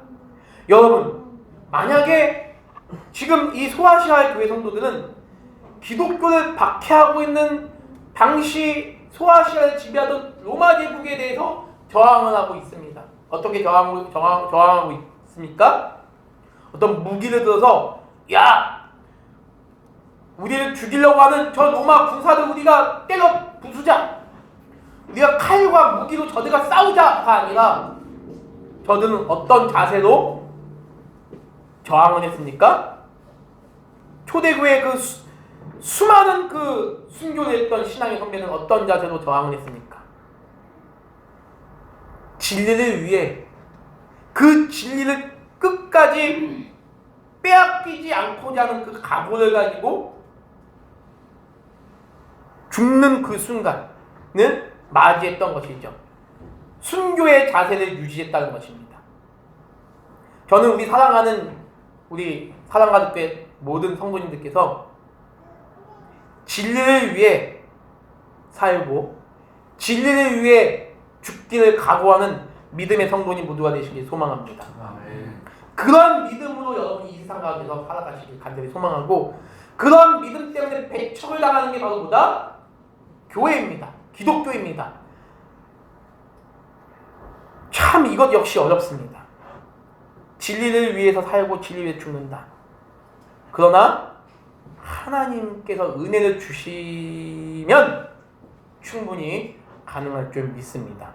여러분, 만약에 지금 이 소아시아 교회 성도들은 기독교를 박해하고 있는 당시 소아시아를 지배하던 로마 제국에 대해서 저항을 하고 있습니다. 어떻게 저항하고 있습니까? 어떤 무기를 들어서 우리를 죽이려고 하는 저 로마 군사들 우리가 때려 부수자. 우리가 칼과 무기로 저들과 싸우자가 아니라 저들은 어떤 자세로 저항을 했습니까? 초대교회 그 수많은 그 순교를 했던 신앙의 선배는 어떤 자세로 저항을 했습니까? 진리를 위해 그 진리를 끝까지 빼앗기지 않고자 하는 그 각오를 가지고 죽는 그 순간을 맞이했던 것이죠. 순교의 자세를 유지했다는 것입니다. 저는 우리 사랑가족교회 모든 성도님들께서 진리를 위해 살고 진리를 위해 죽기를 각오하는 믿음의 성도님 모두가 되시길 소망합니다. 그런 믿음으로 여러분이 이 세상 가운데서 살아가시길 간절히 소망하고, 그런 믿음 때문에 배척을 당하는 게 바로 뭐다? 교회입니다. 기독교입니다. 참 이것 역시 어렵습니다. 진리를 위해서 살고 진리를 위해 죽는다. 그러나 하나님께서 은혜를 주시면 충분히 가능할 줄 믿습니다.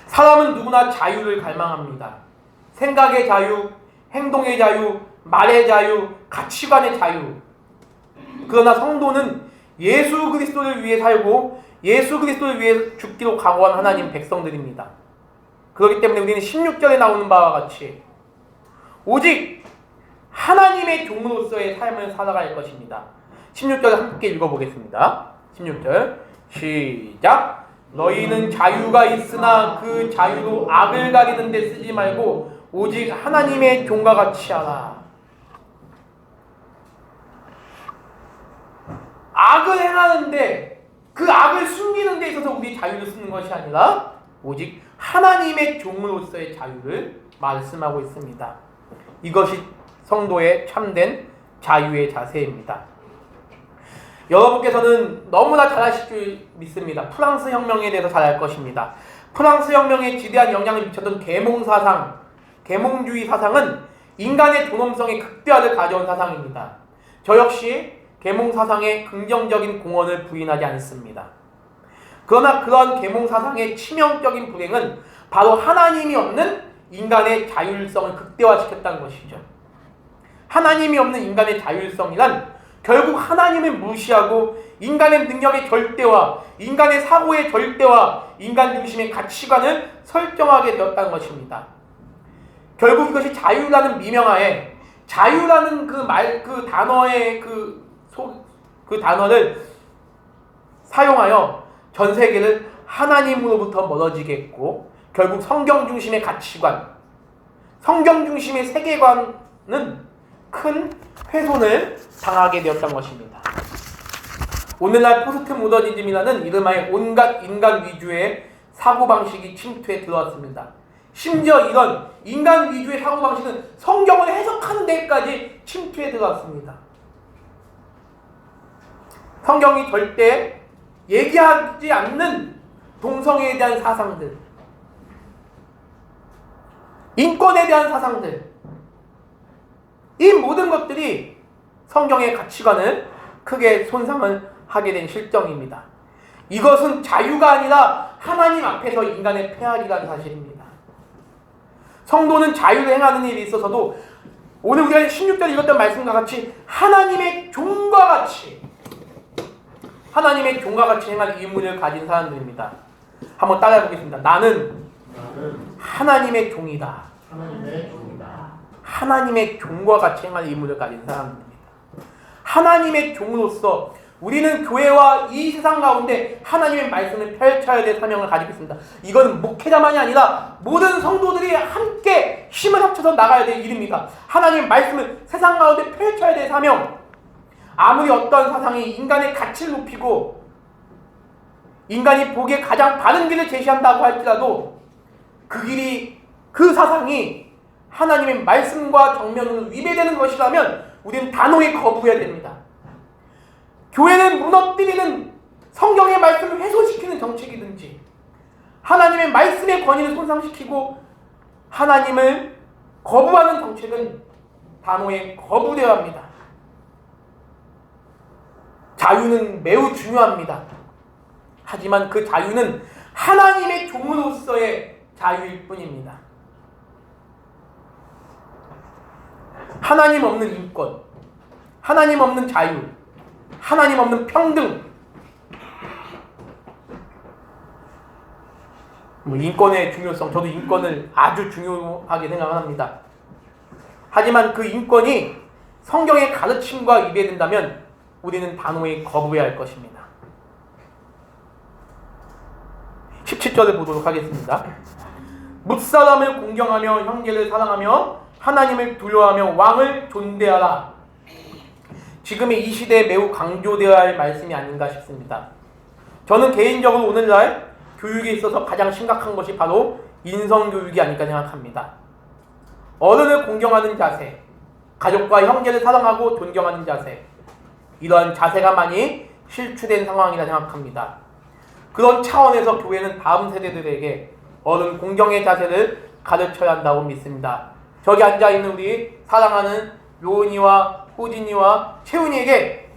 사람은 누구나 자유를 갈망합니다. 생각의 자유, 행동의 자유, 말의 자유, 가치관의 자유. 그러나 성도는 예수 그리스도를 위해 살고 예수 그리스도를 위해 죽기로 각오한 하나님 백성들입니다. 그렇기 때문에 우리는 16절에 나오는 바와 같이 오직 하나님의 종으로서의 삶을 살아갈 것입니다. 16절 함께 읽어보겠습니다. 16절 시작. 너희는 자유가 있으나 그 자유로 악을 가리는 데 쓰지 말고 오직 하나님의 종과 같이 하라. 악을 행하는데 그 악을 숨기는 데 있어서 우리 자유를 쓰는 것이 아니라 오직 하나님의 종으로서의 자유를 말씀하고 있습니다. 이것이 성도의 참된 자유의 자세입니다. 여러분께서는 너무나 잘 아실 줄 믿습니다. 프랑스 혁명에 대해서 잘 알 것입니다. 프랑스 혁명에 지대한 영향을 미쳤던 계몽사상, 계몽주의 사상은 인간의 존엄성의 극대화를 가져온 사상입니다. 저 역시 계몽사상에 긍정적인 공헌을 부인하지 않습니다. 그러나 그런 계몽사상의 치명적인 불행은 바로 하나님이 없는 인간의 자율성을 극대화시켰다는 것이죠. 하나님이 없는 인간의 자율성이란 결국 하나님을 무시하고 인간의 능력의 절대화, 인간의 사고의 절대화, 인간 중심의 가치관을 설정하게 되었다는 것입니다. 결국 이것이 자유라는 미명하에 자유라는 그 단어의 그 단어를 사용하여 전 세계를 하나님으로부터 멀어지게 했고, 결국 성경 중심의 가치관, 성경 중심의 세계관은 큰 훼손을 당하게 되었던 것입니다. 오늘날 포스트 모더니즘이라는 이름하에 온갖 인간 위주의 사고방식이 침투해 들어왔습니다. 심지어 이런 인간 위주의 사고방식은 성경을 해석하는 데까지 침투해 들어왔습니다. 성경이 절대 얘기하지 않는 동성애에 대한 사상들, 인권에 대한 사상들, 이 모든 것들이 성경의 가치관을 크게 손상을 하게 된 실정입니다. 이것은 자유가 아니라 하나님 앞에서 인간의 폐악이라는 사실입니다. 성도는 자유를 행하는 일에 있어서도 오늘 우리가 16절 읽었던 말씀과 같이 하나님의 종과 같이 행할 의무를 가진 사람들입니다. 한번 따라해 보겠습니다. 나는 하나님의 종이다. 하나님의 종과 같이 행할 의무를 가진 사람입니다. 하나님의 종으로서 우리는 교회와 이 세상 가운데 하나님의 말씀을 펼쳐야 될 사명을 가지고 있습니다. 이건 목회자만이 아니라 모든 성도들이 함께 힘을 합쳐서 나가야 될 일입니다. 하나님의 말씀을 세상 가운데 펼쳐야 될 사명. 아무리 어떤 사상이 인간의 가치를 높이고 인간이 보기에 가장 바른 길을 제시한다고 할지라도 그 길이, 그 사상이 하나님의 말씀과 정면으로 위배되는 것이라면 우리는 단호히 거부해야 됩니다. 교회는 무너뜨리는 성경의 말씀을 훼손시키는 정책이든지 하나님의 말씀의 권위를 손상시키고 하나님을 거부하는 정책은 단호히 거부되어야 합니다. 자유는 매우 중요합니다. 하지만 그 자유는 하나님의 종으로서의 자유일 뿐입니다. 하나님 없는 인권, 하나님 없는 자유, 하나님 없는 평등, 인권의 중요성, 저도 인권을 아주 중요하게 생각합니다. 하지만 그 인권이 성경의 가르침과 위배된다면 우리는 단호히 거부해야 할 것입니다. 17절을 보도록 하겠습니다. 뭇사람을 공경하며 형제를 사랑하며 하나님을 두려워하며 왕을 존대하라. 지금의 이 시대에 매우 강조되어야 할 말씀이 아닌가 싶습니다. 저는 개인적으로 오늘날 교육에 있어서 가장 심각한 것이 바로 인성교육이 아닐까 생각합니다. 어른을 공경하는 자세, 가족과 형제를 사랑하고 존경하는 자세, 이러한 자세가 많이 실추된 상황이라 생각합니다. 그런 차원에서 교회는 다음 세대들에게 어른 공경의 자세를 가르쳐야 한다고 믿습니다. 저기 앉아있는 우리 사랑하는 요은이와 호진이와 채훈이에게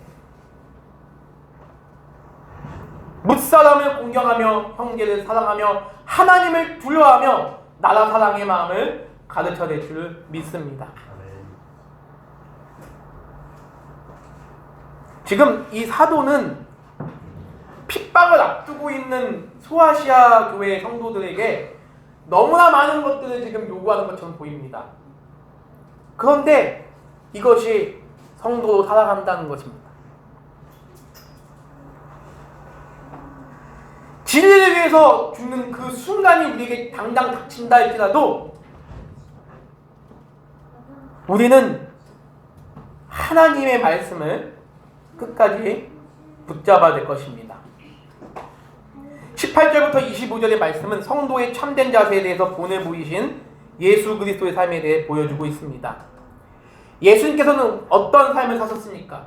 뭇사람을 공경하며 형제를 사랑하며 하나님을 두려워하며 나라 사랑의 마음을 가르쳐낼 줄 믿습니다. 지금 이 사도는 핍박을 앞두고 있는 소아시아 교회 성도들에게 너무나 많은 것들을 지금 요구하는 것처럼 보입니다. 그런데 이것이 성도로 살아간다는 것입니다. 진리를 위해서 죽는 그 순간이 우리에게 당장 닥친다 할지라도 우리는 하나님의 말씀을 끝까지 붙잡아야 될 것입니다. 18절부터 25절의 말씀은 성도의 참된 자세에 대해서 본을 보이신 예수 그리스도의 삶에 대해 보여주고 있습니다. 예수님께서는 어떤 삶을 사셨습니까?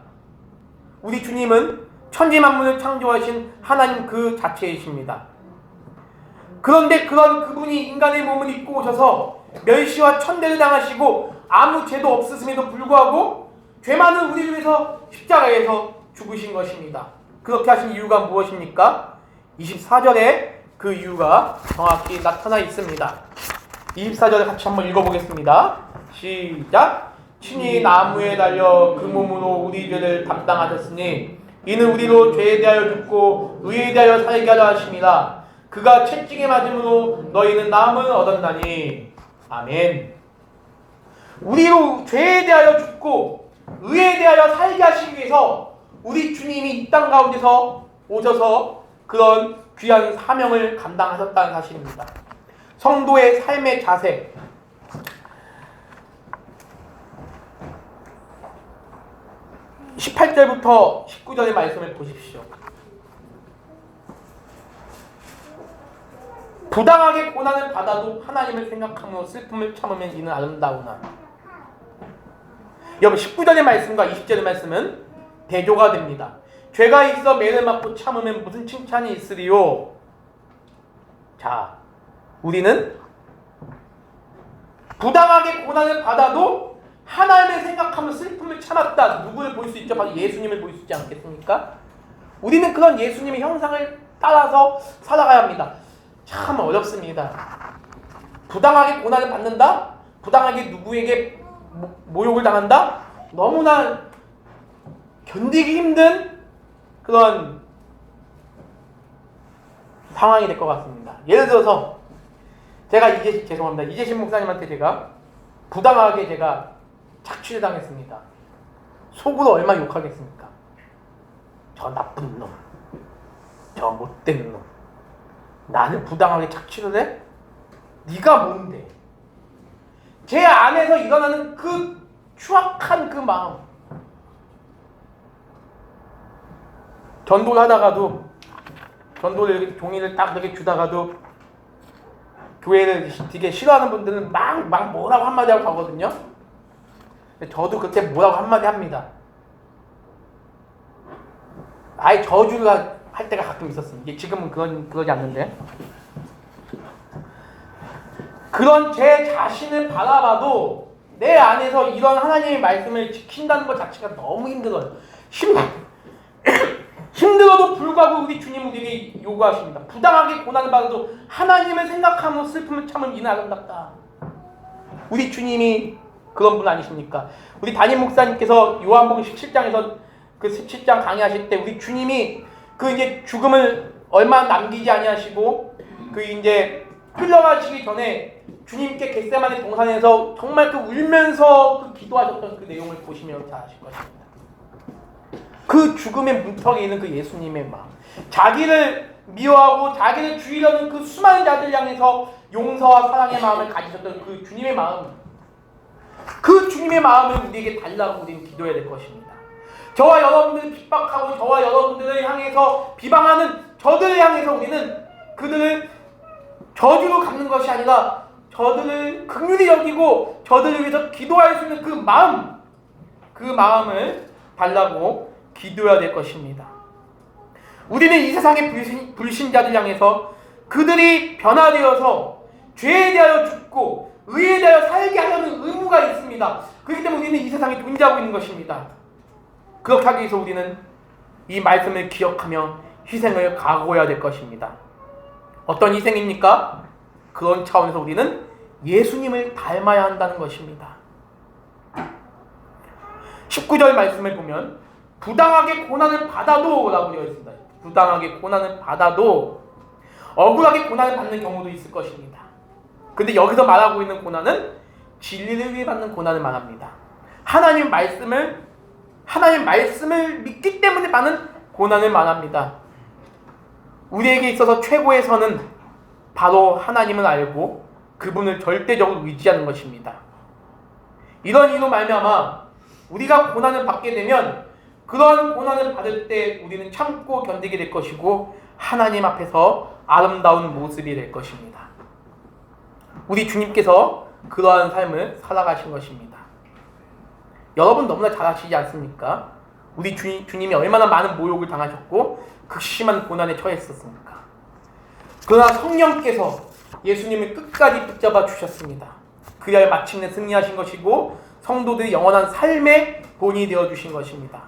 우리 주님은 천지만물을 창조하신 하나님 그 자체이십니다. 그런데 그런 그분이 인간의 몸을 입고 오셔서 멸시와 천대를 당하시고 아무 죄도 없으심에도 불구하고 죄 많은 우리를 위해서 십자가에서 죽으신 것입니다. 그렇게 하신 이유가 무엇입니까? 24절에 그 이유가 정확히 나타나 있습니다. 24절 같이 한번 읽어보겠습니다. 시작! 친히 나무에 달려 그 몸으로 우리 죄를 담당하셨으니 이는 우리로 죄에 대하여 죽고 의에 대하여 살게 하려 하심이라. 그가 채찍에 맞음으로 너희는 나음을 얻었나니. 아멘. 우리로 죄에 대하여 죽고 의에 대하여 살게 하시기 위해서 우리 주님이 이 땅 가운데서 오셔서 그런 귀한 사명을 감당하셨다는 사실입니다. 성도의 삶의 자세, 18절부터 19절의 말씀을 보십시오. 부당하게 고난을 받아도 하나님을 생각하며 슬픔을 참으면 이는 아름다우나. 여러분 19절의 말씀과 20절의 말씀은 대조가 됩니다. 죄가 있어 매를 맞고 참으면 무슨 칭찬이 있으리요. 자, 우리는 부당하게 고난을 받아도 하나님을 생각하며 슬픔을 참았다. 누구를 볼 수 있죠? 바로 예수님을 볼 수 있지 않겠습니까? 우리는 그런 예수님의 형상을 따라서 살아가야 합니다. 참 어렵습니다. 부당하게 고난을 받는다? 부당하게 누구에게 모욕을 당한다? 너무나 견디기 힘든 그런 상황이 될 것 같습니다. 예를 들어서 제가 이재신 목사님한테 제가 부당하게 제가 착취를 당했습니다. 속으로 얼마나 욕하겠습니까? 저 나쁜 놈, 저 못된 놈, 나는 부당하게 착취를 해? 네가 뭔데? 제 안에서 일어나는 그 추악한 그 마음. 전도를 하다가도 전도를 종이를 딱 이렇게 주다가도 교회를 되게 싫어하는 분들은 막 뭐라고 한마디 하고 가거든요. 근데 저도 그때 뭐라고 한마디 합니다. 아예 저주를 할 때가 가끔 있었어요. 이게 지금은 그러지 않는데, 그런 제 자신을 바라봐도 내 안에서 이런 하나님의 말씀을 지킨다는 것 자체가 너무 힘들어요. 힘들어도 불구하고 우리 주님 우리에게 요구하십니다. 부당하게 고난을 받아도 하나님을 생각하며 슬픔을 참은 이는 아름답다. 우리 주님이 그런 분 아니십니까? 우리 담임 목사님께서 요한복음 17장에서 그 17장 강의하실 때 우리 주님이 그 이제 죽음을 얼마 남기지 아니하시고 그 이제 흘러가시기 전에 주님께 겟세마네 동산에서 정말 그 울면서 그 기도하셨던 그 내용을 보시면 잘 아실 것입니다. 그 죽음의 문턱에 있는 그 예수님의 마음, 자기를 미워하고 자기를 죽이려는 그 수많은 자들 향해서 용서와 사랑의 마음을 가지셨던 그 주님의 마음, 그 주님의 마음을 우리에게 달라고 우리는 기도해야 될 것입니다. 저와 여러분들을 핍박하고 저와 여러분들을 향해서 비방하는 저들을 향해서 우리는 그들을 저주로 갚는 것이 아니라 저들을 긍휼히 여기고 저들을 위해서 기도할 수 있는 그 마음을 달라고 기도해야 될 것입니다. 우리는 이 세상의 불신자들 향해서 그들이 변화되어서 죄에 대하여 죽고 의에 대하여 살게 하려는 의무가 있습니다. 그렇기 때문에 우리는 이 세상에 존재하고 있는 것입니다. 그렇게 하기 위해서 우리는 이 말씀을 기억하며 희생을 각오해야 될 것입니다. 어떤 희생입니까? 그런 차원에서 우리는 예수님을 닮아야 한다는 것입니다. 19절 말씀을 보면 부당하게 고난을 받아도 라고 되어 있습니다. 부당하게 고난을 받아도 억울하게 고난을 받는 경우도 있을 것입니다. 근데 여기서 말하고 있는 고난은 진리를 위해 받는 고난을 말합니다. 하나님 말씀을 믿기 때문에 받는 고난을 말합니다. 우리에게 있어서 최고의 선은 바로 하나님을 알고 그분을 절대적으로 의지하는 것입니다. 이런 이유로 말미암아 우리가 고난을 받게 되면 그런 고난을 받을 때 우리는 참고 견디게 될 것이고 하나님 앞에서 아름다운 모습이 될 것입니다. 우리 주님께서 그러한 삶을 살아가신 것입니다. 여러분 너무나 잘 아시지 않습니까? 우리 주님이 얼마나 많은 모욕을 당하셨고 극심한 고난에 처했었습니까? 그러나 성령께서 예수님을 끝까지 붙잡아 주셨습니다. 그리하여 마침내 승리하신 것이고 성도들이 영원한 삶의 본이 되어주신 것입니다.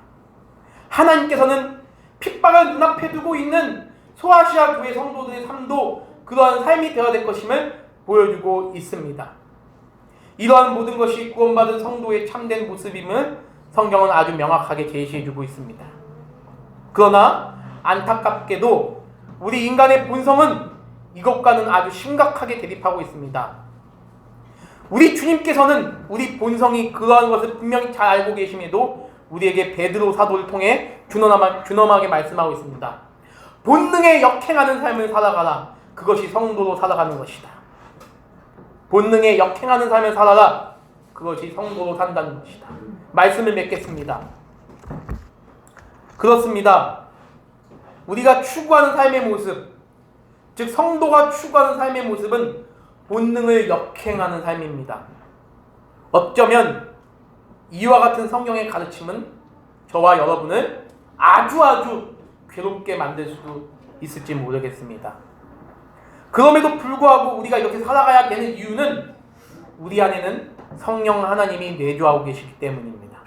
하나님께서는 핍박을 눈앞에 두고 있는 소아시아 교회 성도들의 삶도 그러한 삶이 되어야 될 것임을 보여주고 있습니다. 이러한 모든 것이 구원받은 성도의 참된 모습임을 성경은 아주 명확하게 제시해주고 있습니다. 그러나 안타깝게도 우리 인간의 본성은 이것과는 아주 심각하게 대립하고 있습니다. 우리 주님께서는 우리 본성이 그러한 것을 분명히 잘 알고 계심에도 우리에게 베드로 사도를 통해 준엄하게 말씀하고 있습니다. 본능에 역행하는 삶을 살아가라. 그것이 성도로 살아가는 것이다. 본능에 역행하는 삶을 살아라. 그것이 성도로 산다는 것이다. 말씀을 맺겠습니다. 그렇습니다. 우리가 추구하는 삶의 모습, 즉 성도가 추구하는 삶의 모습은 본능을 역행하는 삶입니다. 어쩌면 이와 같은 성경의 가르침은 저와 여러분을 아주 괴롭게 만들 수도 있을지 모르겠습니다. 그럼에도 불구하고 우리가 이렇게 살아가야 되는 이유는 우리 안에는 성령 하나님이 내주하고 계시기 때문입니다.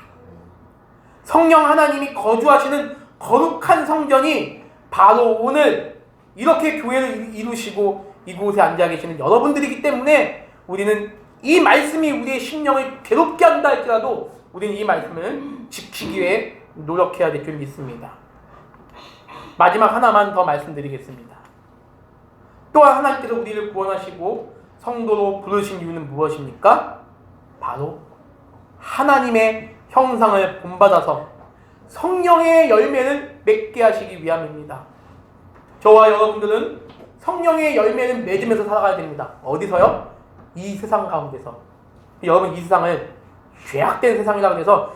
성령 하나님이 거주하시는 거룩한 성전이 바로 오늘 이렇게 교회를 이루시고 이곳에 앉아 계시는 여러분들이기 때문에 우리는 이 말씀이 우리의 심령을 괴롭게 한다 할지라도 우리는 이 말씀을 지키기 위해 노력해야 될 줄 믿습니다. 마지막 하나만 더 말씀드리겠습니다. 또한 하나님께서 우리를 구원하시고 성도로 부르신 이유는 무엇입니까? 바로 하나님의 형상을 본받아서 성령의 열매를 맺게 하시기 위함입니다. 저와 여러분들은 성령의 열매를 맺으면서 살아가야 됩니다. 어디서요? 이 세상 가운데서. 여러분 이 세상을 죄악된 세상이라고 해서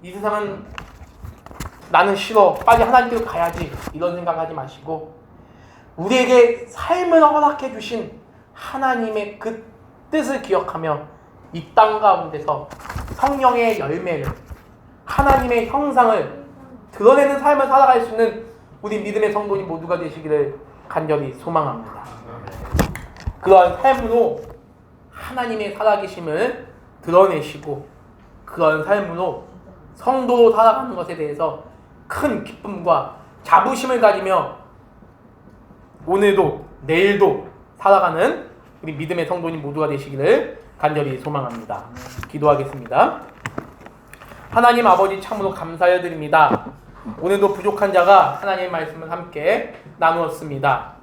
이 세상은 나는 싫어, 빨리 하나님께로 가야지, 이런 생각하지 마시고 우리에게 삶을 허락해 주신 하나님의 그 뜻을 기억하며 이 땅 가운데서 성령의 열매를, 하나님의 형상을 드러내는 삶을 살아갈 수 있는 우리 믿음의 성도님 모두가 되시기를 간절히 소망합니다. 그러한 삶으로 하나님의 살아계심을 드러내시고 그런 삶으로 성도로 살아가는 것에 대해서 큰 기쁨과 자부심을 가지며 오늘도 내일도 살아가는 우리 믿음의 성도님 모두가 되시기를 간절히 소망합니다. 기도하겠습니다. 하나님 아버지, 참으로 감사해 드립니다. 오늘도 부족한 자가 하나님의 말씀을 함께 나누었습니다.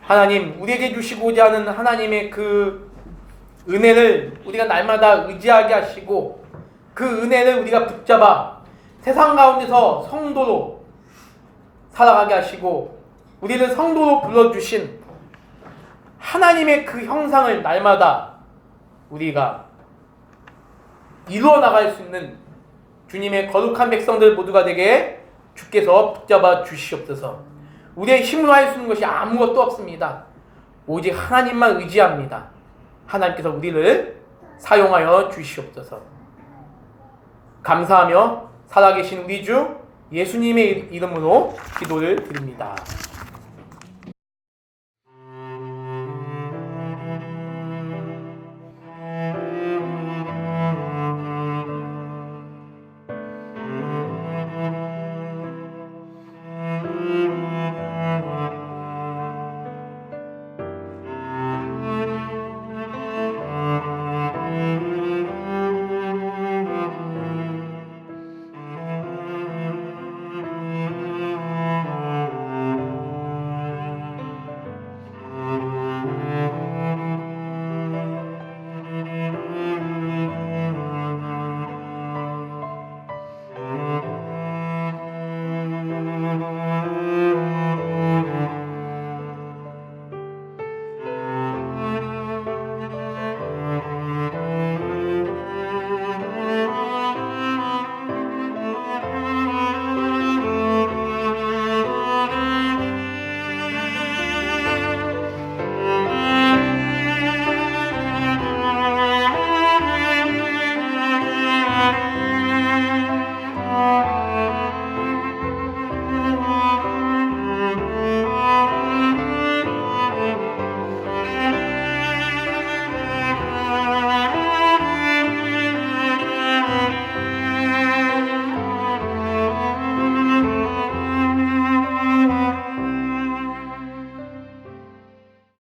하나님, 우리에게 주시고자 하는 하나님의 그 은혜를 우리가 날마다 의지하게 하시고 그 은혜를 우리가 붙잡아 세상 가운데서 성도로 살아가게 하시고 우리를 성도로 불러주신 하나님의 그 형상을 날마다 우리가 이루어 나갈 수 있는 주님의 거룩한 백성들 모두가 되게 주께서 붙잡아 주시옵소서. 우리의 힘으로 할 수 있는 것이 아무것도 없습니다. 오직 하나님만 의지합니다. 하나님께서 우리를 사용하여 주시옵소서. 감사하며 살아계신 우리 주 예수님의 이름으로 기도를 드립니다.